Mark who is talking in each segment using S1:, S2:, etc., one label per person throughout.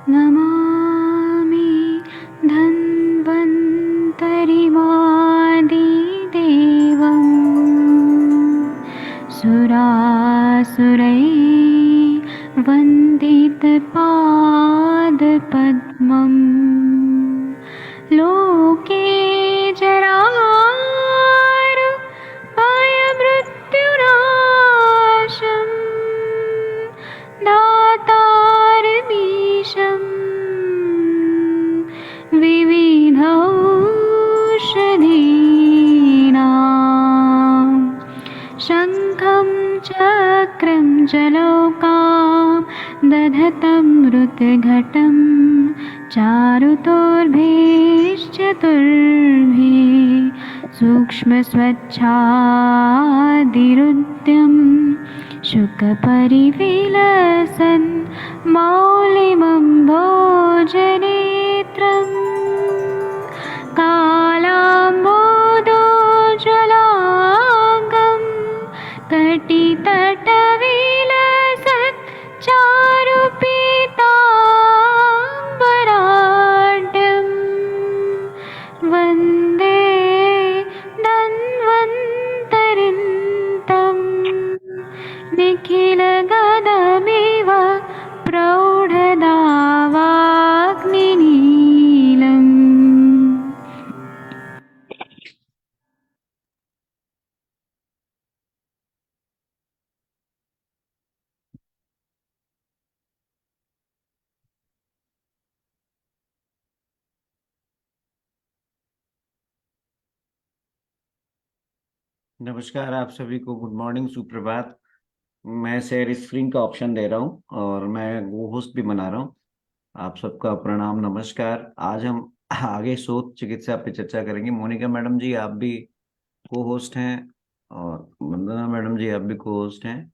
S1: नमामि धन्वन्तरिमादिदेवम् सुरासुरैर्वन्दितपादपद्मम् लोके जरामृत्युनाशम् दातारमीशम् विविधौषधीनां शङ्खं चक्रं जलौकां दधतं मृतघटं चारुतोर्भिश्चतुर्भिः सूक्ष्मस्वच्छादिरुद्यं शुकपरिविलसन् मौलिमं भोजनेत्रम् कालाम्बोदोज्ज्वलाङ्गं कटितटविलसत् चारुपीताम्बराढ्यं वन्दे धन्वन्तरिन्तं निखिलगदमिव प्रौढदावाग्निनीलम्।
S2: नमस्कार आप सभी को, गुड मॉर्निंग, सुप्रभात। मैं शेयर स्क्रीन का ऑप्शन दे रहा हूँ और मैं वो होस्ट भी बना रहा हूँ। आप सबका प्रणाम, नमस्कार। आज हम आगे शोध चिकित्सा पे चर्चा करेंगे। मोनिका मैडम जी आप भी को होस्ट हैं और वंदना मैडम जी आप भी को होस्ट हैं।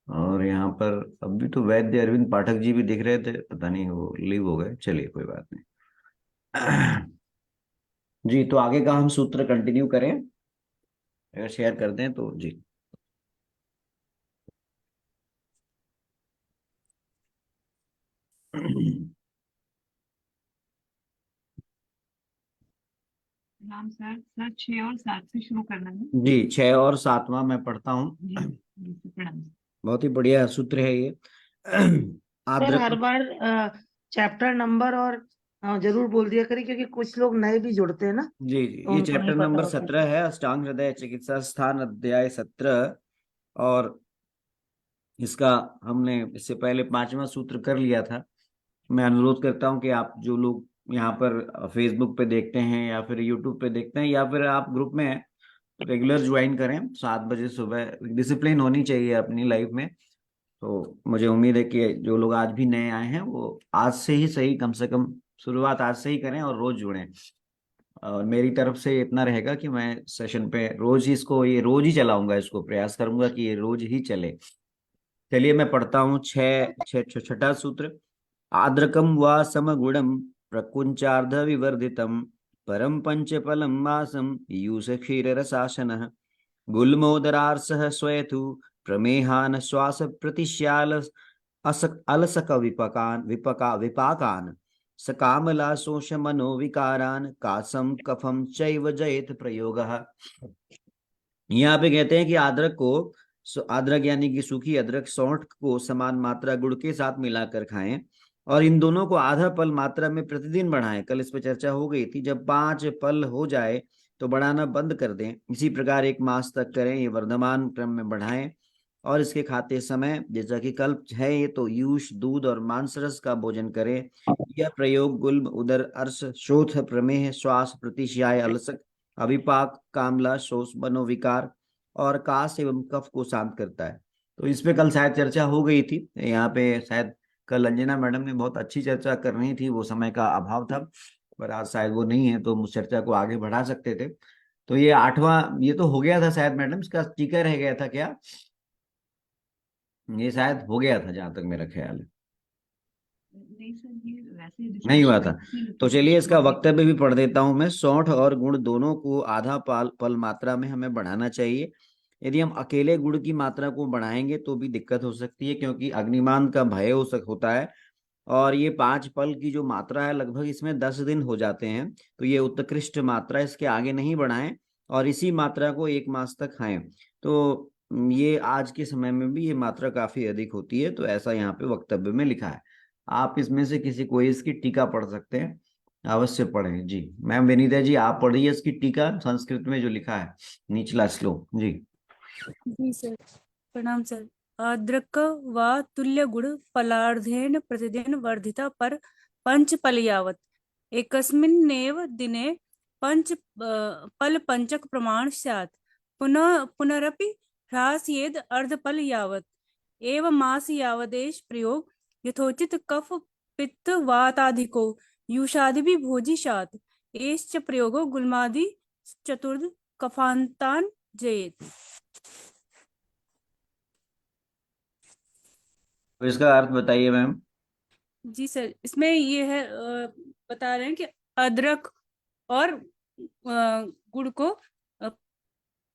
S2: और यहाँ पर अभी तो वैद्य अरविंद पाठक जी भी दिख रहे थे, पता नहीं वो लीव हो गए। चलिए कोई बात नहीं। जी तो आगे का हम सूत्र कंटिन्यू करें, अगर शेयर कर दें तो जी।
S3: नाम सर 6 और 7 से शुरू करना है
S2: जी 6 और 7वां मैं पढ़ता हूँ।
S3: प्रणाम।
S2: बहुत ही बढ़िया सूत्र है ये।
S4: सर हर
S2: आद्रक
S4: बार चैप्टर नंबर और जरूर बोल दिया करिए, क्योंकि कुछ लोग नए भी जुड़ते हैं ना,
S2: जी जी
S4: तो
S2: ये
S4: उनको नहीं
S2: चैप्टर
S4: पता
S2: नंबर
S4: होता।
S2: 17 है, अष्टांग हृदय चिकित्सा स्थान अध्याय 17। और इसका हमने इससे पहले 5वां सूत्र कर लिया था। मैं अनुरोध करता हूं कि आप जो लोग यहाँ पर फेसबुक पे देखते हैं या फिर यूट्यूब पे देखते हैं या फिर आप ग्रुप में हैं तो रेगुलर ज्वाइन करें 7 बजे सुबह। डिसिप्लिन होनी चाहिए अपनी लाइफ में। तो मुझे उम्मीद है कि जो लोग आज भी नए आए हैं वो आज से ही सही, कम से कम शुरुआत आज से ही करें और रोज जुड़ें। और मेरी तरफ से इतना रहेगा कि मैं सेशन पे रोज ही इसको, ये रोज ही चलाऊंगा, इसको प्रयास करूंगा कि ये रोज ही चले। चलिए मैं पढ़ता हूँ छठा सूत्र। आद्रकम व समगुणम प्रकुंचार्ध विवर्धितम परम पंचफलम मासम यूष क्षीर रसाशनः गुल्मोदरार्सः स्वयतु प्रमेहान श्वास प्रतिश्याल अलसक विपाकान सकामला शोष मनोविकारान कासम कफम चैव जयत प्रयोगः। यहाँ पे कहते हैं कि अदरक को, अदरक यानी कि सूखी अदरक, सौंठ को समान मात्रा गुड़ के साथ मिलाकर खाएं और इन दोनों को आधा पल मात्रा में प्रतिदिन बढ़ाएं। कल इस पर चर्चा हो गई थी। जब 5 पल हो जाए तो बढ़ाना बंद कर दें। इसी प्रकार 1 मास तक करें। ये वर्धमान क्रम में बढ़ाएं और इसके खाते समय, जैसा कि कल है ये, तो यूष, दूध और मांसरस का भोजन करें। यह प्रयोग गुल्म, उदर, अर्श, शोथ, प्रमेह, श्वास प्रतिशय, अलसक, अविपाक, कामला, शोष, मनोविकार और कास एवं कफ को शांत करता है। तो इस पे कल शायद चर्चा हो गई थी। यहाँ पे शायद कल अंजना मैडम ने बहुत अच्छी चर्चा करनी थी, वो समय का अभाव था, पर आज शायद वो नहीं है तो हम उस चर्चा को आगे बढ़ा सकते थे। तो ये 8वां, ये तो हो गया था शायद मैडम, इसका टीका रह गया था क्या? ये शायद हो गया था जहां तक मेरा ख्याल है।
S3: नहीं सर, ये वैसे
S2: नहीं हुआ था। तो चलिए इसका वक्तव्य भी पढ़ देता हूं मैं। सौंठ और गुड़ दोनों को आधा पल मात्रा में हमें बढ़ाना चाहिए। यदि हम अकेले गुड़ की मात्रा को बढ़ाएंगे तो भी दिक्कत हो सकती है, क्योंकि अग्निमान का भय होता है और ये 5 पल की जो मात्रा है लगभग इसमें 10 दिन हो जाते हैं। तो ये उत्कृष्ट मात्रा, इसके आगे नहीं बढ़ाएं और इसी मात्रा को 1 मास तक खाएं। तो ये आज के समय में भी ये मात्रा काफी अधिक होती है, तो ऐसा यहाँ पे वक्तव्य में लिखा है। आप इसमें से किसी कोई इसकी टीका पढ़ सकते हैं, अवश्य पढ़ें जी। मैम विनीता जी आप पढ़िए इसकी टीका संस्कृत में जो लिखा है, निचला श्लोक जी।
S5: जी सर, प्रणाम सर। अद्रक व तुल्य गुण फलार्धेन प्रतिदिन वर्धिता पर पंच पल यावत् एकस्मिन्नेव दिने पल पंचक प्रमाण स्यात् पुनः पुनरपि ह्रासयेद अर्धपल यावत् एव मास यावदेश प्रयोग यथोचित कफ पित्त वाताधिको युषादिभिः भोजिशात् एश्च प्रयोगो गुल्मादि चतुर्थ कफान्तान् जयेत्।
S2: तो इसका अर्थ बताइए मैम।
S5: जी सर, इसमें ये है बता रहे हैं कि अदरक और गुड़ को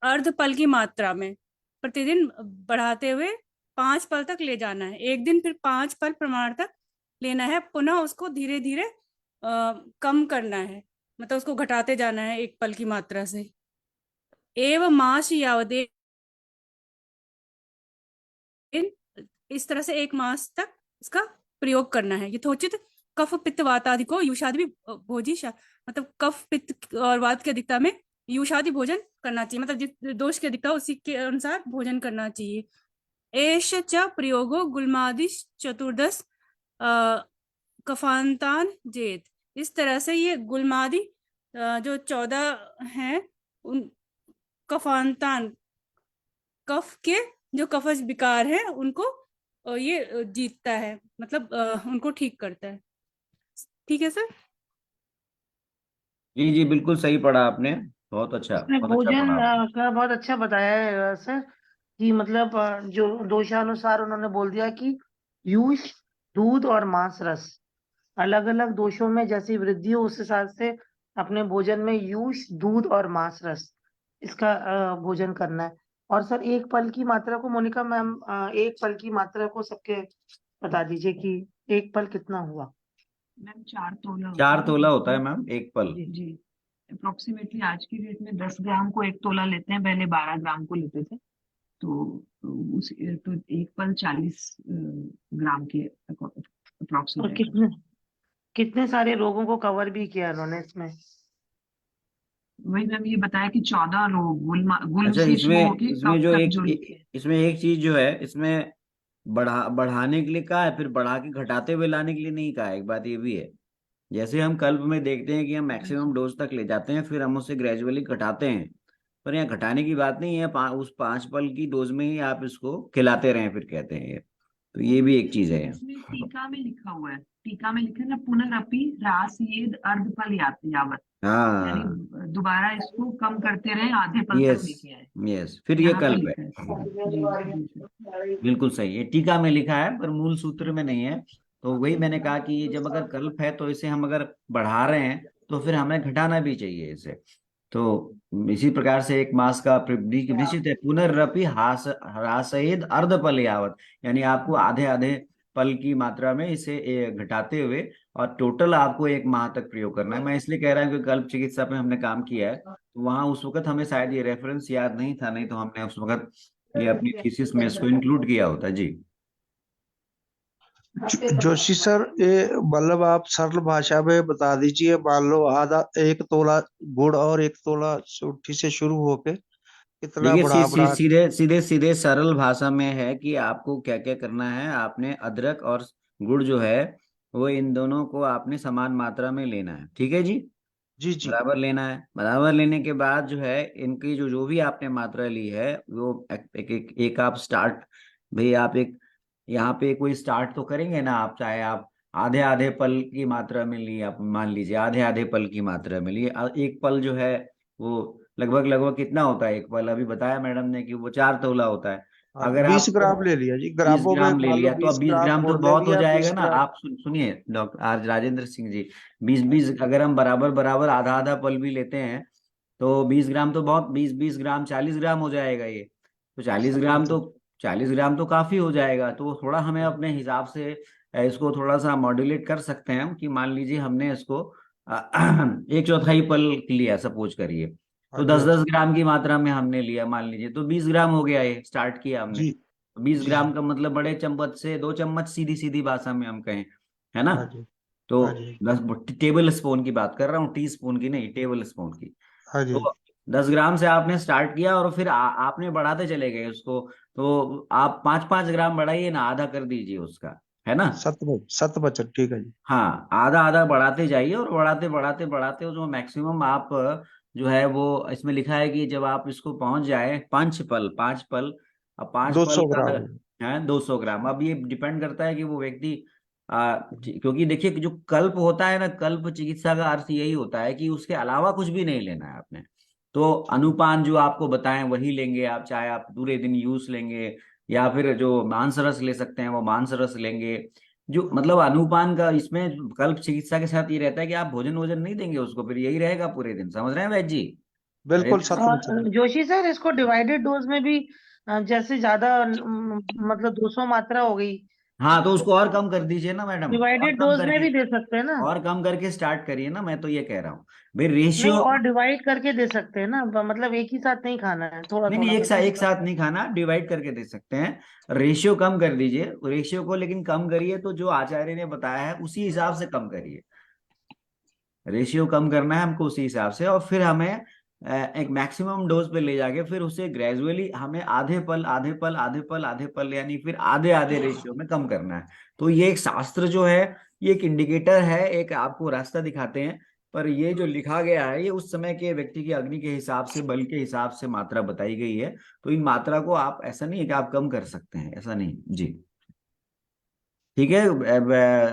S5: अर्ध पल की मात्रा में प्रतिदिन बढ़ाते हुए 5 पल तक ले जाना है। एक दिन फिर 5 पल प्रमाण तक लेना है, पुनः उसको धीरे धीरे कम करना है, मतलब उसको घटाते जाना है 1 पल की मात्रा से। एवं मास यावदे, इस तरह से 1 मास तक इसका प्रयोग करना है। यथोचित कफ पित्त वातादि को युषादि भोजी, मतलब कफ पित्त और वात की अधिकता में युषादि भोजन करना चाहिए, मतलब जिस दोष की अधिकता उसी के अनुसार भोजन करना चाहिए। एष च प्रयोगो गुल्मादि चतुर्दश कफान्तान जेत, इस तरह से ये गुल्मादि जो 14 हैं उन कफान्तान, कफ के जो कफज विकार है उनको ये जीतता है, मतलब उनको ठीक करता है। ठीक है सर?
S2: जी जी बिल्कुल सही पढ़ा आपने, बहुत अच्छा
S4: इसमें
S2: बहुत अच्छा
S4: भोजन
S2: पढ़ा आपने।
S4: का बहुत अच्छा बताया है सर, कि मतलब जो दोषानुसार उन्होंने बोल दिया कि यूष, दूध और मांस रस, अलग अलग दोषों में जैसी वृद्धि हो उस हिसाब से अपने भोजन में यूष, दूध और मांस रस इसका भोजन करना है। और सर 1 पल की मात्रा को, मोनिका मैम 1 पल की मात्रा को सबके बता दीजिए कि 1 पल कितना हुआ।
S3: मैम 4 तोला होता
S2: 4
S3: है।
S2: तोला होता है मैम 1 पल।
S3: जी, अप्रोक्सीमेटली आज की डेट में 10 ग्राम को 1 तोला लेते हैं, पहले 12 ग्राम को लेते थे। तो 1 पल 40 ग्राम के
S4: और
S3: अप्रोक्सीमेट।
S4: कितने कितने सारे रोगों को कवर भी किया उन्होंने इसमें।
S3: वही मैम ये बताया कि 14 रोग गुल
S2: अच्छा
S3: से शुरू
S2: इसमें
S3: होके
S2: इसमें
S3: कब
S2: जो
S3: तक जो लिखे हैं।
S2: इसमें एक चीज जो है, इसमें बढ़ाने के लिए कहा है, फिर बढ़ा के घटाते हुए लाने के लिए नहीं कहा है। एक बात ये भी है, जैसे हम कल्प में देखते हैं कि हम मैक्सिमम डोज तक ले जाते हैं, फिर हम उसे ग्रेजुअली घटाते हैं, पर यहाँ घटाने की बात नहीं है। उस 5 पल की डोज में ही आप इसको खिलाते रहें फिर कहते हैं ये, तो ये भी एक चीज है यहाँ।
S3: इसमें टीका में लिखा हुआ है, टीका में लिखा है ना, पुनरअपि ह्रासयेद अर्धपल यावत, यानी
S2: हाँ
S3: दोबारा इसको कम करते रहे, आधे पल तक
S2: यस
S3: लेके आए।
S2: यस, फिर ये
S3: यहाँ पे
S2: कल्प है।
S3: लिखा है जी सर।
S2: बिल्कुल सही है, टीका में लिखा है पर मूल सूत्र में नहीं है। तो वही मैंने कहा कि ये जब अगर कल्प है तो इसे हम अगर बढ़ा रहे हैं तो फिर हमें घटाना भी चाहिए इसे। तो इसी प्रकार से 1 मास का निश्चित है। पुनर्रपि ह्रासयेद अर्धपल यावत, यानी आपको आधे आधे पल की मात्रा में इसे घटाते हुए और टोटल आपको 1 माह तक प्रयोग करना है। मैं इसलिए कह रहा हूँ कि कल्प चिकित्सा पे हमने काम किया है, तो वहां उस वक्त हमें शायद ये रेफरेंस याद नहीं था, नहीं तो हमने उस वक्त ये अपनी थीसिस में इसको इंक्लूड किया होता जी।
S6: जोशी सर, ये मतलब आप सरल भाषा में बता दीजिए। मान लो आधा 1 तोला गुड़ और 1 तोला सूठी से शुरू होके कितना
S2: देखिए
S6: बढ़ा
S2: सीधे सीधे सीधे सरल भाषा में है कि आपको क्या क्या करना है। आपने अदरक और गुड़ जो है वो इन दोनों को आपने समान मात्रा में लेना है, ठीक है जी।
S6: जी जी
S2: बराबर लेना है। बराबर लेने के बाद जो है इनकी जो जो भी आपने मात्रा ली है वो एक आप स्टार्ट, भाई आप एक यहाँ पे कोई स्टार्ट तो करेंगे ना आप, चाहे आप आधे आधे पल की मात्रा में लिए, आप मान लीजिए आधे आधे पल की मात्रा में लिए। 1 पल जो है वो लगभग लगभग कितना होता है 1 पल, अभी बताया मैडम ने कि वो 4 तोला होता है।
S6: हाँ,
S2: अगर
S6: 20
S2: आप
S6: ग्राम ले लिया जी,
S2: 20
S6: ग्रामों में
S2: ग्राम ले
S6: मान लो
S2: लिया तो अब
S6: 20
S2: 20
S6: ग्राम
S2: ग्राम तो
S6: गुड़ ले
S2: बहुत हो
S6: लिया,
S2: जाएगा
S6: 20
S2: ना।
S6: ग्राम।
S2: आप सुनिए डॉक्टर आर राजेंद्र सिंह जी, 20 अगर हम बराबर बराबर आधा आधा पल भी लेते हैं तो 20 ग्राम तो बहुत, 20 ग्राम 40 ग्राम हो जाएगा ये। तो 40 ग्राम तो 40 ग्राम तो काफी हो जाएगा। तो थोड़ा हमें अपने हिसाब से इसको थोड़ा सा मॉड्यूलेट कर सकते हैं हम कि मान लीजिए हमने इसको 1/4 पल लिया सपोज करिए, तो
S6: हाँ जी,
S2: 10-10 ग्राम की मात्रा में हमने लिया मान लीजिए, तो 20 ग्राम हो गया, ये स्टार्ट किया हमने।
S6: जी
S2: 20
S6: जी
S2: ग्राम
S6: जी।
S2: का मतलब बड़े चम्मच से 2 चम्मच, सीधी सीधी भाषा में हम कहें, है ना।
S6: हाँ जी।
S2: तो
S6: हाँ जी।
S2: 10 टेबल स्पून की बात कर रहा हूँ, टी स्पून की नहीं, टेबल स्पून की।
S6: हाँ जी।
S2: तो 10 ग्राम से आपने स्टार्ट किया और फिर आपने बढ़ाते चले गए उसको, तो आप 5-5 ग्राम बढ़ाइए ना, आधा कर दीजिए उसका, है ना।
S6: सत बचत, ठीक है जी।
S2: हाँ, आधा आधा बढ़ाते जाइए, और बढ़ाते बढ़ाते बढ़ाते जो मैक्सिमम आप जो है वो इसमें लिखा है कि जब आप इसको पहुंच जाए 5 पल, 5 पल, अब 5 पल
S6: 200 ग्राम।
S2: है 200 ग्राम। अब ये डिपेंड करता है कि वो व्यक्ति क्योंकि देखिए कि जो कल्प होता है ना, कल्प चिकित्सा का अर्थ यही होता है कि उसके अलावा कुछ भी नहीं लेना है आपने। तो अनुपान जो आपको बताएं वही लेंगे आप, चाहे आप पूरे दिन यूज लेंगे या फिर जो मांस रस ले सकते हैं वो मांस रस लेंगे। जो मतलब अनुपान का इसमें कल्प चिकित्सा के साथ ये रहता है कि आप भोजन वोजन नहीं देंगे उसको, फिर यही रहेगा पूरे दिन, समझ रहे हैं वैद्य जी,
S6: बिल्कुल
S2: हरेंद्र
S6: सत
S2: सिंह।
S6: बचत।
S4: और जोशी सर, इसको डिवाइडेड डोज में भी जैसे ज्यादा मतलब 200 मात्रा हो गई,
S2: हाँ, तो उसको और कम कर दीजिए ना मैडम, और
S4: डिवाइडेड
S2: कम
S4: डोज में
S2: करके,
S4: भी दे सकते हैं ना?
S2: और कम करके स्टार्ट करिए ना, मैं तो ये कह रहा हूँ भाई
S4: नहीं,
S2: रेशियो।
S4: और डिवाइड करके दे सकते हैं ना, मतलब एक ही साथ नहीं खाना है, थोड़ा
S2: नहीं नहीं,
S4: थोड़ा करके।
S2: एक साथ नहीं खाना, डिवाइड करके दे सकते हैं, रेशियो कम कर दीजिए रेशियो को, लेकिन कम करिए तो जो आचार्य ने बताया है उसी हिसाब से कम करिए, रेशियो कम करना है हमको उसी हिसाब से, और फिर हमें एक मैक्सिमम डोज पे ले जाके फिर उसे ग्रेजुअली हमें आधे पल आधे पल आधे पल आधे पल यानी फिर आधे आधे रेशियो में कम करना है। तो ये एक शास्त्र जो है, ये एक इंडिकेटर है, एक आपको रास्ता दिखाते हैं, पर ये जो लिखा गया है ये उस समय के व्यक्ति की अग्नि के हिसाब से, बल के हिसाब से मात्रा बताई गई है। तो इन मात्रा को आप, ऐसा नहीं है कि आप कम कर सकते हैं, ऐसा नहीं जी। ठीक है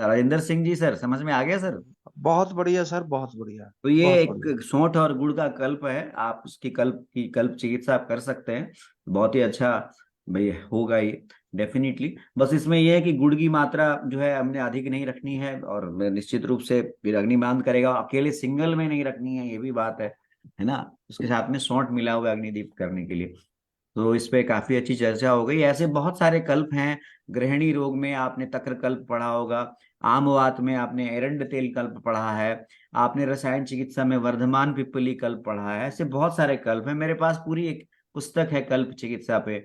S2: राजेंद्र सिंह जी, सर समझ में आ गया सर।
S6: बहुत बढ़िया सर, बहुत बढ़िया।
S2: तो ये
S6: बहुत बढ़िया।
S2: एक सौंठ और गुड़ का कल्प है, आप उसकी कल्प चिकित्सा आप कर सकते हैं, बहुत ही अच्छा भाई होगा ये डेफिनेटली। बस इसमें यह है कि गुड़ की मात्रा जो है हमने अधिक नहीं रखनी है, और निश्चित रूप से फिर अग्निबांध करेगा, अकेले सिंगल में नहीं रखनी है, ये भी बात है ना। उसके साथ में सौंठ मिला हुआ है अग्निदीप करने के लिए। तो इस पे काफी अच्छी चर्चा हो गई। ऐसे बहुत सारे कल्प हैं, गृहिणी रोग में आपने तक्र कल्प पढ़ा होगा, आमवात में आपने एरंड तेल कल्प पढ़ा है, आपने रसायन चिकित्सा में वर्धमान पिप्पली कल्प पढ़ा है, ऐसे बहुत सारे कल्प हैं। मेरे पास पूरी एक पुस्तक है कल्प चिकित्सा पे।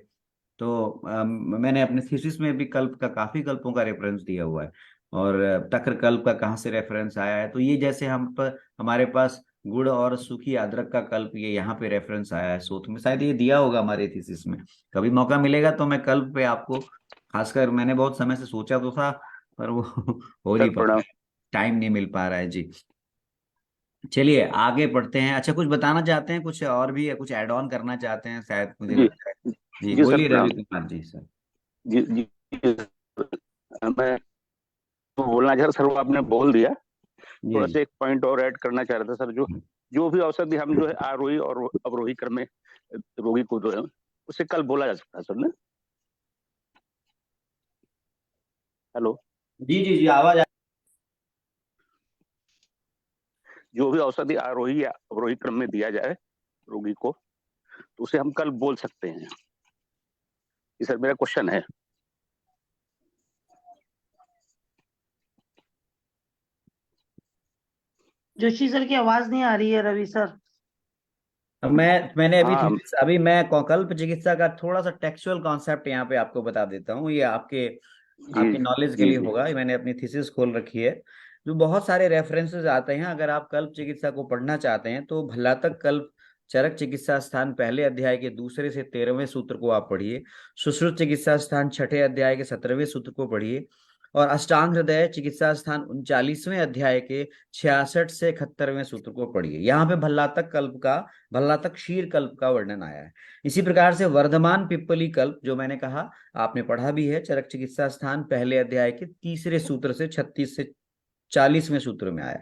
S2: तो मैंने अपने थीसिस में भी कल्प का, काफी कल्पों का रेफरेंस दिया हुआ है, और तक्र कल्प का कहाँ से रेफरेंस आया है, तो ये जैसे हम पर हमारे पास गुड़ और सूखी अदरक का कल्प, ये यहाँ पे रेफरेंस आया है शोध में, शायद ये दिया होगा हमारे थीसिस में। कभी मौका मिलेगा तो मैं कल्प पे आपको, खासकर मैंने बहुत समय से सोचा तो था, पर वो हो
S7: सर
S2: नहीं पा
S7: प्रणाम।
S2: टाइम नहीं मिल पा रहा है जी। चलिए आगे बढ़ते हैं। अच्छा, कुछ बताना चाहते हैं, कुछ और भी है, कुछ ऐड ऑन करना चाहते हैं शायद, मुझे
S7: जी
S2: लगता है। जी
S7: जी सर
S2: बोलिए रवि
S7: प्रणाम।
S2: कुमार जी सर।
S7: जी जी। मैं तो बोलना चाह रहा सर, वो आपने बोल दिया।
S2: जी
S7: थोड़ा
S2: जी।
S7: सा एक पॉइंट और ऐड करना चाह रहा था सर। जो जो भी औषधि हम जो है आरोही और अवरोही क्रम में रोगी को जो है उसे कल बोला जा सकता है सर ना। हेलो।
S2: जी जी जी, आवाज
S7: जो भी औषधि आरोही या अवरोही क्रम में दिया जाए रोगी को, तो उसे हम कल बोल सकते हैं। ये सर मेरा क्वेश्चन है।
S4: जोशी सर की आवाज नहीं आ रही है, रवि सर।
S2: मैंने
S7: हाँ
S2: अभी मैं कल्प चिकित्सा का थोड़ा सा टेक्सुअल कॉन्सेप्ट यहाँ पे आपको बता देता हूँ, ये आपके
S7: जी
S2: आपके नॉलेज के
S7: जी
S2: लिए
S7: जी।
S2: होगा। मैंने अपनी थीसिस खोल रखी है, जो बहुत सारे रेफरेंसेस आते हैं। अगर आप कल्प चिकित्सा को पढ़ना चाहते हैं तो भला तक कल्प चरक चिकित्सा स्थान पहले अध्याय के 2 से 13वें सूत्र को आप पढ़िए, सुश्रुत चिकित्सा स्थान 6ठे अध्याय के 17वें सूत्र को पढ़िए, और अष्टांग हृदय चिकित्सा स्थान 39वें अध्याय के 66 से 71वें सूत्र को पढ़िए। यहाँ पे भल्ला तक क्षीर कल्प का वर्णन आया है। इसी प्रकार से वर्धमान पिप्पली कल्प जो मैंने कहा, आपने पढ़ा भी है, चरक चिकित्सा स्थान पहले अध्याय के 3रे सूत्र से 36 से 40वें सूत्र में आया।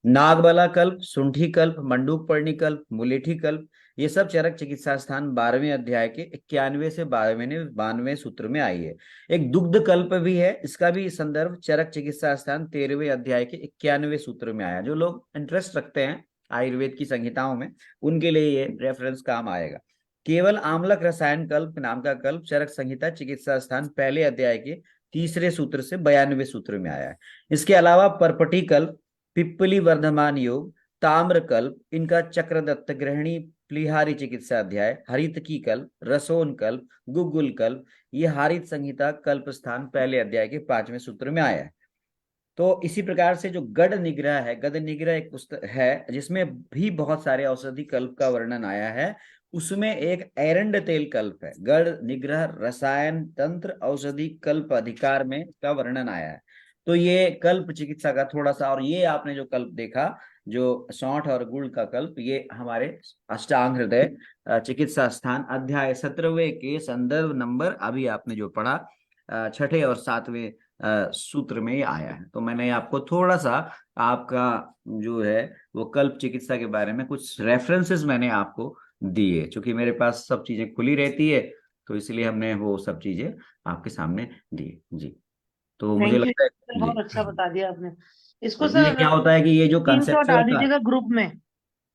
S2: नागबला कल्प, सुंठी कल्प, मंडूक पर्णी कल्प, मुलेठी कल्प, ये सब चरक चिकित्सा स्थान 12वें अध्याय के 91 से 92वें सूत्र में आई है। एक दुग्ध कल्प भी है, इसका भी संदर्भ चरक चिकित्सा स्थान 13वें अध्याय के 91वें सूत्र में आया। जो लोग इंटरेस्ट रखते हैं आयुर्वेद की संहिताओं में, उनके लिए ये रेफरेंस काम आएगा। केवल आम्लक रसायन कल्प नाम का कल्प चरक संहिता चिकित्सा स्थान पहले अध्याय के तीसरे सूत्र से 92वें सूत्र में आया है। इसके अलावा परपटी कल्प, पिप्पली वर्धमान योग, ताम्र कल्प, इनका चक्रदत्त ग्रहणी प्लिहारी चिकित्सा अध्याय, हरितकी कल्प, रसोन कल्प, गुग्गुल कल्प, ये हारित संहिता कल्प स्थान पहले अध्याय के 5वें सूत्र में आया है। तो इसी प्रकार से जो गढ़ निग्रह है, गढ़ निग्रह एक पुस्तक है जिसमें भी बहुत सारे औषधि कल्प का वर्णन आया है। उसमें एक एरंड तेल कल्प है, गढ़ निग्रह रसायन तंत्र औषधि कल्प अधिकार में का वर्णन आया है। तो ये कल्प चिकित्सा का थोड़ा सा, और ये आपने जो कल्प देखा जो सौंठ और गुड़ का कल्प, ये हमारे अष्टांग हृदय चिकित्सा स्थान अध्याय 17वें के संदर्भ नंबर अभी आपने जो पढ़ा 6ठे और 7वें सूत्र में ये आया है। तो मैंने आपको थोड़ा सा आपका जो है वो कल्प चिकित्सा के बारे में कुछ रेफरेंसेस मैंने आपको दिए, क्योंकि मेरे पास सब चीजें खुली रहती है तो इसलिए हमने वो सब चीजें आपके सामने दी। जी, तो मुझे
S4: थैंक यू
S2: लगता है
S4: सर, बहुत
S2: जी,
S4: अच्छा बता दिया आपने। इसको
S2: इसमें
S4: सर
S2: क्या होता है कि ये जो
S4: स्क्रीनशॉट डाल दीजिएगा ग्रुप में।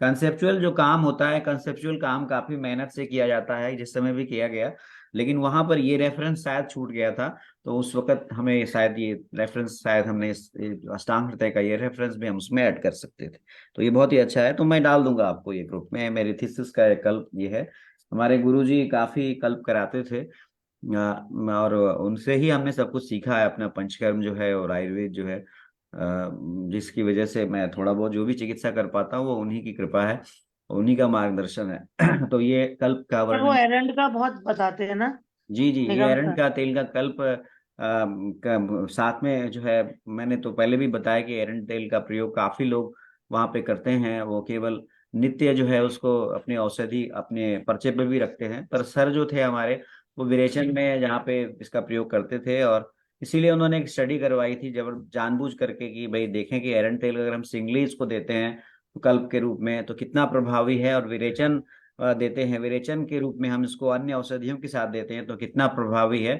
S2: कंसेप्चुअल जो काम होता है, कंसेप्चुअल काम काफी मेहनत से किया जाता है, जिस समय भी किया गया, लेकिन वहां पर ये रेफरेंस शायद छूट गया था। तो उस वक्त हमें शायद ये रेफरेंस, शायद हमने अष्टांग हृदय का ये रेफरेंस भी हम उसमें ऐड कर सकते थे। तो ये बहुत ही अच्छा है, तो मैं डाल दूंगा आपको ये ग्रुप में। मेरी थीसिस का कल्प ये है। हमारे गुरुजी काफी कल्प कराते थे और उनसे ही हमने सब कुछ सीखा है, अपना पंचकर्म जो है और आयुर्वेद जो है, जिसकी वजह से मैं थोड़ा बहुत जो भी चिकित्सा कर पाता हूँ वो उन्हीं की कृपा है, उन्हीं का मार्गदर्शन है। तो ये कल्प का
S4: सर वो
S2: वर्णन,
S4: एरंड का बहुत बताते हैं ना,
S2: जी जी, ये
S4: निगम
S2: एरंड
S4: सर।
S2: का तेल का कल्प का साथ में जो है, मैंने तो पहले भी बताया कि एरंड तेल का प्रयोग काफी लोग वहां पे करते हैं। वो केवल नित्य जो है उसको अपने औषधि अपने पर्चे पे भी रखते हैं, पर सर जो थे हमारे वो विरेचन में जहाँ पे इसका प्रयोग करते थे, और इसीलिए उन्होंने एक स्टडी करवाई थी जब जानबूझ करके कि भाई देखें कि एरंड तेल अगर हम सिंगली इसको देते हैं तो कल्प के रूप में तो कितना प्रभावी है, और विरेचन देते हैं विरेचन के रूप में हम इसको अन्य औषधियों के साथ देते हैं तो कितना प्रभावी है।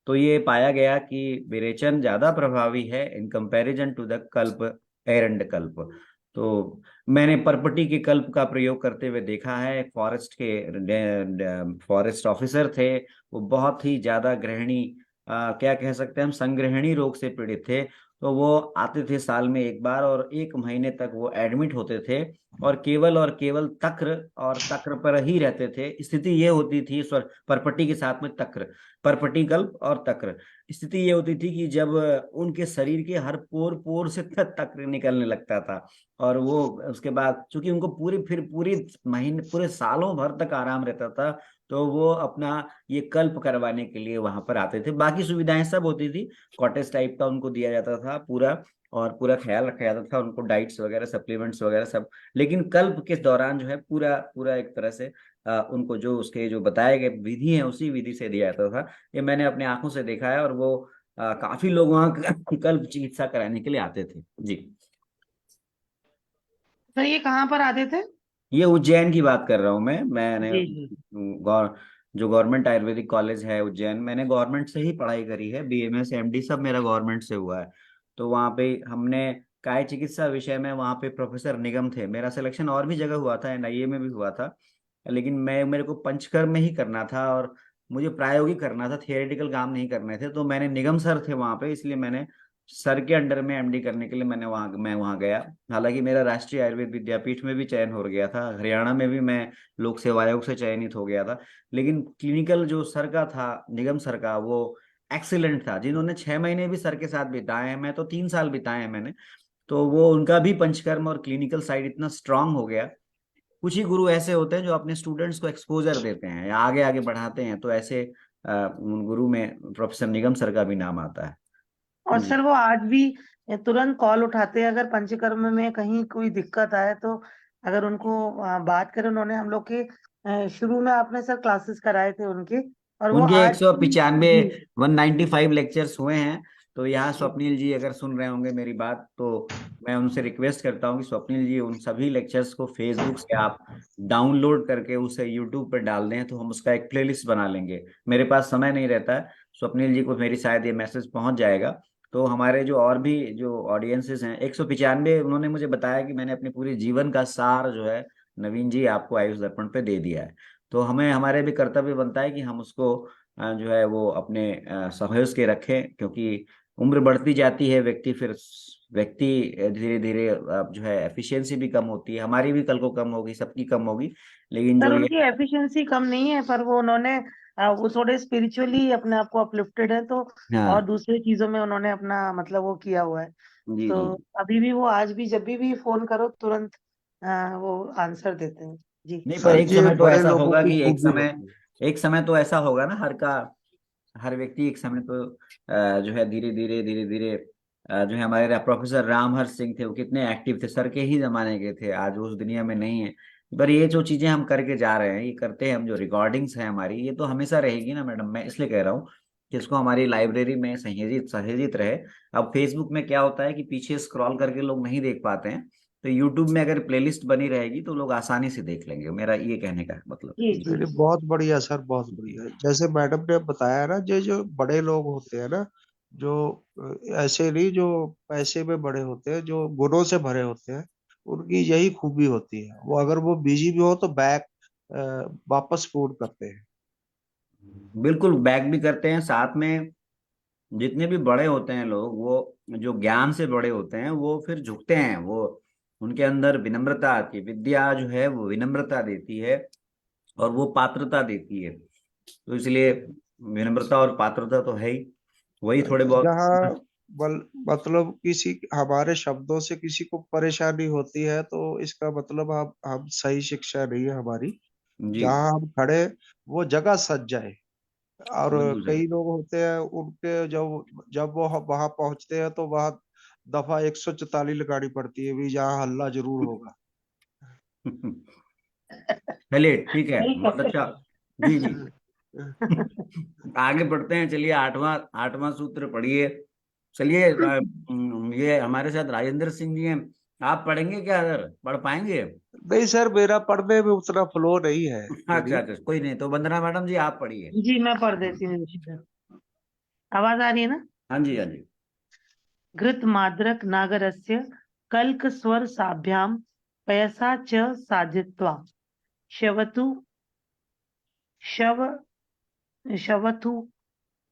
S2: तो ये पाया गया कि विरेचन ज्यादा प्रभावी है इन कंपैरिजन टू द कल्प, एरंड कल्प। तो मैंने परपटी के कल्प का प्रयोग करते हुए देखा है। फॉरेस्ट के फॉरेस्ट ऑफिसर थे, वो बहुत ही ज्यादा ग्रहणी क्या कह सकते हैं हम, संग्रहणी रोग से पीड़ित थे। तो वो आते थे साल में एक बार और 1 महीने तक वो एडमिट होते थे और केवल तक्र और तक्र पर ही रहते थे। स्थिति ये होती थी, परपट्टी के साथ में तक्र, परपट्टी कल्प और तक्र, स्थिति ये होती थी कि जब उनके शरीर के हर पोर पोर से तक्र निकलने लगता था, और वो उसके बाद चूंकि उनको पूरी महीने पूरे सालों भर तक आराम रहता था, तो वो अपना ये कल्प करवाने के लिए वहां पर आते थे। बाकी सुविधाएं सब होती थी, कॉटेज टाइप का उनको दिया जाता था पूरा, और पूरा ख्याल रखा जाता था उनको, डाइट्स वगैरह सप्लीमेंट्स वगैरह सब। लेकिन कल्प के दौरान जो है पूरा पूरा एक तरह से उनको जो उसके जो बताए गए विधि है उसी विधि से दिया जाता था। ये मैंने अपने आंखों से देखा है, और वो काफी लोग वहाँ कल्प चिकित्सा कराने के लिए आते थे। जी,
S4: सर ये कहाँ पर आते थे?
S2: ये उज्जैन की बात कर रहा हूँ मैंने
S4: जी जी।
S2: जो गवर्नमेंट आयुर्वेदिक कॉलेज है उज्जैन, मैंने गवर्नमेंट से ही पढ़ाई करी है, बीएमएस एमडी सब मेरा गवर्नमेंट से हुआ है। तो वहाँ पे हमने काय चिकित्सा विषय में, वहाँ पे प्रोफेसर निगम थे। मेरा सिलेक्शन और भी जगह हुआ था, एनआईए में भी हुआ था, लेकिन मेरे को पंचकर्म में ही करना था और मुझे प्रायोगिक करना था, थियोरेटिकल काम नहीं करने थे। तो मैंने निगम सर थे वहाँ पे, इसलिए मैंने सर के अंडर में एमडी करने के लिए मैं वहाँ गया। हालांकि मेरा राष्ट्रीय आयुर्वेद विद्यापीठ में भी चयन हो गया था, हरियाणा में भी मैं लोक सेवा आयोग से चयनित हो गया था, लेकिन क्लिनिकल जो सर का था, निगम सर का, वो एक्सीलेंट था, जिन्होंने 6 महीने भी सर के साथ बिताए हैं, मैं तो 3 साल बिताए हैं मैंने। तो वो उनका भी पंचकर्म और क्लिनिकल साइड इतना स्ट्रांग हो गया। कुछ ही गुरु ऐसे होते हैं जो अपने स्टूडेंट्स को एक्सपोजर देते हैं या आगे आगे बढ़ाते हैं, तो ऐसे उन गुरु में प्रोफेसर निगम सर का भी नाम आता है।
S4: और
S2: जी,
S4: सर वो आज भी तुरंत कॉल उठाते हैं अगर पंचकर्म में कहीं कोई दिक्कत आए तो। अगर उनको बात करें, उन्होंने हम लोग के शुरू में आपने सर क्लासेस कराए थे उनके, और वो
S2: उनके
S4: आज भी।
S2: 195
S4: जी
S2: 195 लेक्चर्स हुए हैं। तो यहाँ स्वप्निल जी अगर सुन रहे होंगे मेरी बात, तो मैं उनसे रिक्वेस्ट करता हूँ कि स्वप्निल जी उन सभी लेक्चर्स को फेसबुक से आप डाउनलोड करके उसे यूट्यूब पर डाल दें, तो हम उसका एक प्लेलिस्ट बना लेंगे। मेरे पास समय नहीं रहता है, स्वप्निल जी को मेरी शायद ये मैसेज पहुंच जाएगा। तो हमारे जो और भी जो ऑडियंसेस हैं, 195 उन्होंने मुझे बताया कि मैंने अपने पूरे जीवन का सार जो है नवीन जी आपको आयुष दर्पण पे दे दिया है। तो हमें हमारे भी कर्तव्य बनता है कि हम उसको जो है वो अपने सहज के रखें, क्योंकि उम्र बढ़ती जाती है, व्यक्ति धीरे धीरे जो है एफिशिएंसी भी कम होती है, हमारी भी कल को कम होगी, सबकी कम होगी, लेकिन
S4: सर
S2: जो ये
S4: उनकी एफिशिएंसी कम नहीं है, पर वो उन्होंने वो थोड़े स्पिरिचुअली अपने आप को अपलिफ्टेड है, तो
S2: हाँ
S4: और दूसरी चीजों में उन्होंने अपना मतलब वो किया हुआ है।
S2: जी
S4: तो
S2: जी
S4: अभी भी वो आज भी जब भी फोन करो तुरंत वो आंसर देते हैं जी।
S2: नहीं, पर
S6: सर
S2: एक
S6: ये
S2: समय तो
S6: बड़े
S2: ऐसा
S6: लोगों
S2: होगा
S6: की
S2: कि
S6: खूबी होती है।
S2: एक समय तो ऐसा होगा ना, हर व्यक्ति एक समय तो जो है धीरे धीरे जो है हमारे प्रोफेसर रामहर्ष सिंह थे, वो कितने एक्टिव थे, सर के ही जमाने के थे, आज वो उस दुनिया में नहीं है। पर ये जो चीजें हम करके जा रहे हैं, ये करते हैं हम, जो रिकॉर्डिंग्स है हमारी, ये तो हमेशा रहेगी ना मैडम, मैं इसलिए कह रहा हूँ कि इसको हमारी लाइब्रेरी में सहेजित सहेजित रहे। अब फेसबुक में क्या होता है कि पीछे स्क्रॉल करके लोग नहीं देख पाते हैं, तो यूट्यूब में अगर प्लेलिस्ट बनी रहेगी तो लोग आसानी से देख लेंगे, मेरा ये कहने का मतलब।
S4: जी
S2: जी
S4: जी
S6: अरे बहुत बढ़िया सर, बहुत बढ़िया। जैसे मैडम ने बताया ना, जो जो बड़े लोग होते हैं ना, जो ऐसे नहीं जो पैसे में बड़े होते हैं, जो गुणों से भरे होते हैं, उनकी यही खूबी होती है। वो अगर वो बिजी भी हो तो बैक वापस फोन करते हैं।
S2: बिल्कुल, बैक भी करते हैं, साथ में जितने भी बड़े होते हैं लोग, वो जो ज्ञान से बड़े होते हैं वो फिर झुकते हैं, वो उनके अंदर विनम्रता आती है, विद्या जो है वो विनम्रता देती है और वो पात्रता देती है, तो इसलिए विनम्रता और पात्रता तो है ही, वही थोड़े बहुत।
S6: जहाँ बल मतलब किसी हमारे शब्दों से किसी को परेशानी होती है, तो इसका मतलब हम सही शिक्षा नहीं है हमारी।
S2: जी
S6: जहाँ हम खड़े, वो जगह सज जाए। और
S2: बिल्कुल सही।
S6: कई लोग होते हैं, उनके जब जब वो वहां पहुंचते हैं तो वहां दफा 144 लगानी पड़ती है भी, जहाँ हल्ला जरूर होगा।
S2: चलिए ठीक है,
S4: सही
S2: बहुत अच्छा। जी जी।
S4: कहते
S2: आगे बढ़ते हैं, चलिए आठवां आठवां सूत्र पढ़िए। चलिए ये हमारे साथ राजेंद्र सिंह जी हैं, आप पढ़ेंगे क्या सर, पढ़ पाएंगे?
S6: नहीं सर, मेरा पढ़ने में उतना फ्लो नहीं है
S2: अच्छा
S6: मेरी।
S2: अच्छा, कोई नहीं, तो वंदना मैडम जी आप पढ़िए।
S4: जी मैं पढ़ देती हूँ ऋषि सर। आवाज आ रही है ना?
S2: हाँ जी हाँ जी।
S4: घृत माद्रक नागरस्य कल्क स्वर साभ्यां पयसा च साधित्वा शवतु शव शवतु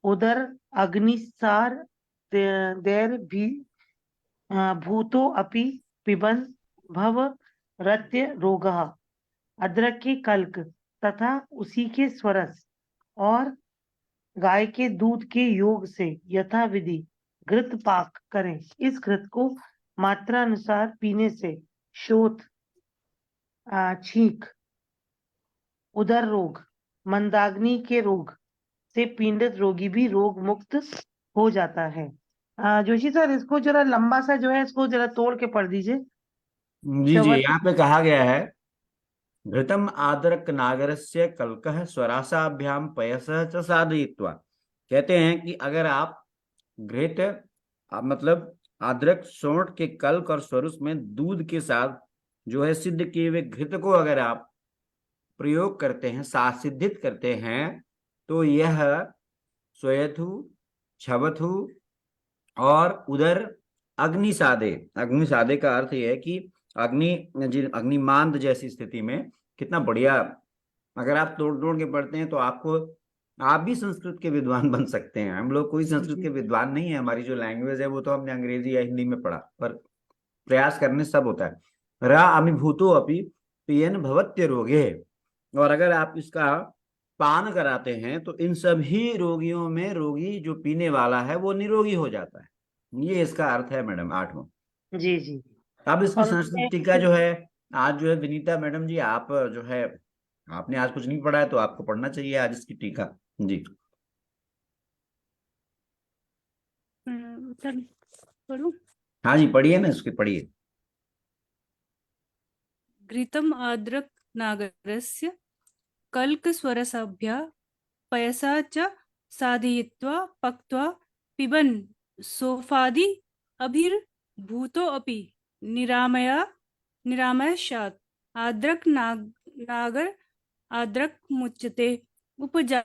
S4: उदर अग्निसार देर भी भूतो अपि पिबन भव रत्य रोगः। अदरक के कल्क तथा उसी के स्वरस और गाय के दूध के योग से यथाविधि घृत पाक करें। इस घृत को मात्रा अनुसार पीने से शोथ, छींक, उदर रोग, मंदाग्नि के रोग से पीड़ित रोगी भी रोग मुक्त हो जाता है। जोशी सर इसको जरा लंबा सा जो है इसको जरा तोड़ के पढ़ दीजिए।
S2: जी जी,
S4: शवत
S2: यहाँ पे कहा गया है, घृतम आदरक नागरस्य कल्कः स्वरासाभ्याम पयसः च साधयित्वा। कहते हैं कि अगर आप घृत मतलब अदरक सोंठ के कल्क और स्वरुस में दूध के साथ जो है सिद्ध किए हुए घृत को अगर आप प्रयोग करते हैं, सासिद्धित करते हैं, तो यह स्वयथु, छवथु और उधर अग्निसादे। अग्निसादे का अर्थ यह है कि अग्निमांद जैसी स्थिति में कितना बढ़िया, अगर आप तोड़ तोड़ के पढ़ते हैं तो आप भी संस्कृत के विद्वान बन सकते हैं। हम लोग कोई संस्कृत के विद्वान नहीं है, हमारी जो लैंग्वेज है वो तो हमने अंग्रेजी या हिंदी में पढ़ा, पर प्रयास करने सब होता है। रा अमिभूतो अपि पियन भवत्य रोगे, और अगर आप इसका पान कराते हैं तो इन सभी रोगियों में रोगी जो पीने वाला है वो निरोगी हो जाता है। ये इसका अर्थ है मैडम, आठवां।
S4: जी जी।
S2: अब इसकी
S4: और
S2: संस्कृत
S4: उन्होंने
S2: टीका जो है, आज जो है विनीता मैडम जी, आप जो है आपने आज कुछ नहीं पढ़ा है तो आपको पढ़ना चाहिए आज इसकी टीका। जी
S5: सर पढ़ूं?
S2: हाँ जी, पढ़िए ना, इसकी पढ़िए।
S5: घृतम आद्रक नागरस्य कल्कस्वरसाभ्या पयसा च साधयित्वा पक्त्वा पिबन् सोफादि अभिर्भूतो अपि निरामयात् आद्रक नागर आद्रक मुच्यते उपजात्यो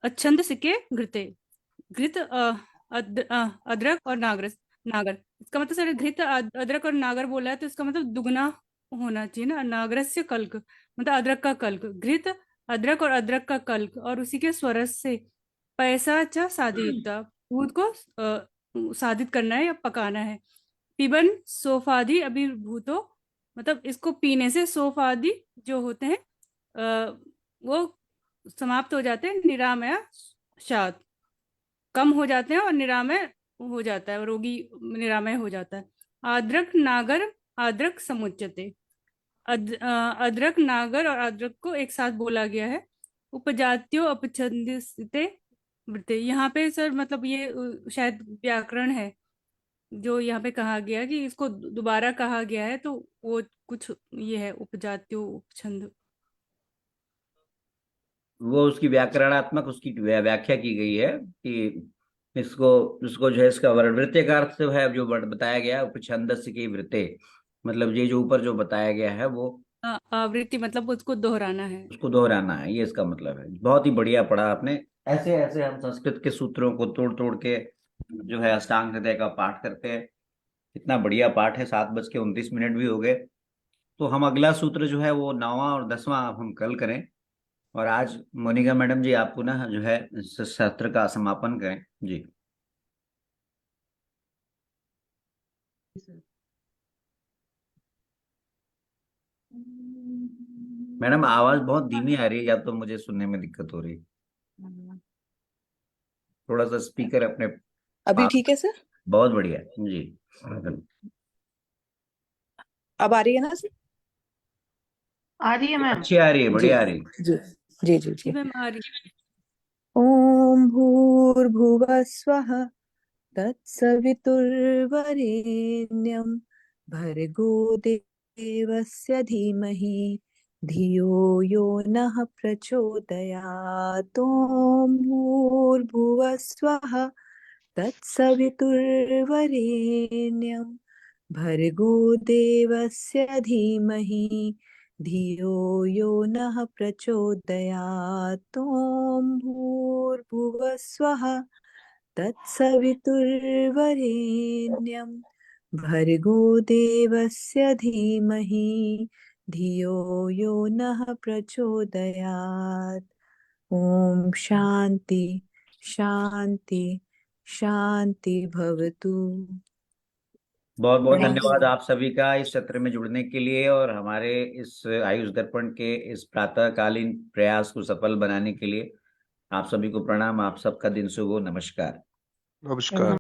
S5: अच्छंद सिके घृते। घृत अदरक और नागर। इसका मतलब सर घृत अदरक और नागर बोला है तो इसका मतलब दुगना होना चाहिए ना, नागरस्य कल्क मतलब अदरक का कल्क, घृत अदरक और अदरक का कल्क और उसी के स्वरस से पैसा च साधिता, दूध को साधित करना है या पकाना है। पिबन सोफादि अभिभूतो मतलब इसको पीने से सोफादि जो होते हैं वो समाप्त हो जाते हैं, निरामय शात कम हो जाते हैं और निरामय हो जाता है, रोगी निरामय हो जाता है। आद्रक नागर आद्रक समुच्यते, अदरक नागर और अदरक को एक साथ बोला गया है। उपजात्यो अपछंदिते वृत्ते, यहाँ पे सर मतलब ये शायद व्याकरण है जो यहाँ पे कहा गया कि इसको दोबारा कहा गया है, तो वो कुछ ये है उपजात्यो उपछंद।
S2: वो उसकी व्याकरणात्मक उसकी व्याख्या की गई है कि इसको इसको जो है इसका वृत्य का अर्थ है जो बताया गया है, उपछंदस्य की वृत्ते, मतलब ये जो ऊपर जो बताया गया है वो
S5: आवृत्ति मतलब उसको दोहराना है,
S2: उसको दोहराना है, ये इसका मतलब है। बहुत ही बढ़िया पढ़ा आपने। ऐसे ऐसे हम संस्कृत के सूत्रों को तोड़ तोड़ के जो है अष्टांग हृदय का पाठ करते हैं। इतना बढ़िया पाठ है, 7:29 भी हो गए। तो हम अगला सूत्र जो है वो 9वां और 10वां हम कल करें। और आज मोनिका मैडम जी आप पुनः जो है इस सत्र का समापन करें जी। मैडम आवाज बहुत धीमी आ रही है, या तो मुझे सुनने में दिक्कत हो रही है। थोड़ा सा स्पीकर अपने
S8: अभी
S2: पास।
S8: ठीक है सर?
S2: बहुत बढ़िया जी।
S8: अब आ रही है ना सर?
S4: आ रही है मैम?
S2: अच्छी आ रही है,
S8: जी
S2: बढ़िया आ रही है।
S8: जी जी जी जी।
S5: मैम आ रही
S8: ओम भूर्भुवः स्वः तत्सवितुर्वरेण्यं भर्गो देवस्य धीमहि धियो यो नः प्रचोदयात्। ओम भूर्भुवः स्वः तत्सवितुर्वरेण्यं भर्गो देवस्य धीमहि धियो यो नः प्रचोदयात्। ॐ भूर्भुवः स्वः तत्सवितुर्वरेण्यं भर्गो देवस्य धीमहि धियो यो नः प्रचोदयात्। ॐ शान्ति शान्ति शांति भवतु।
S2: बहुत बहुत
S4: Thank
S2: धन्यवाद
S4: you.
S2: आप सभी का इस सत्र में जुड़ने के लिए और हमारे इस आयुष दर्पण के इस प्रातःकालीन प्रयास को सफल बनाने के लिए। आप सभी को प्रणाम। आप सबका दिन शुभ हो। नमस्कार।
S6: नमस्कार।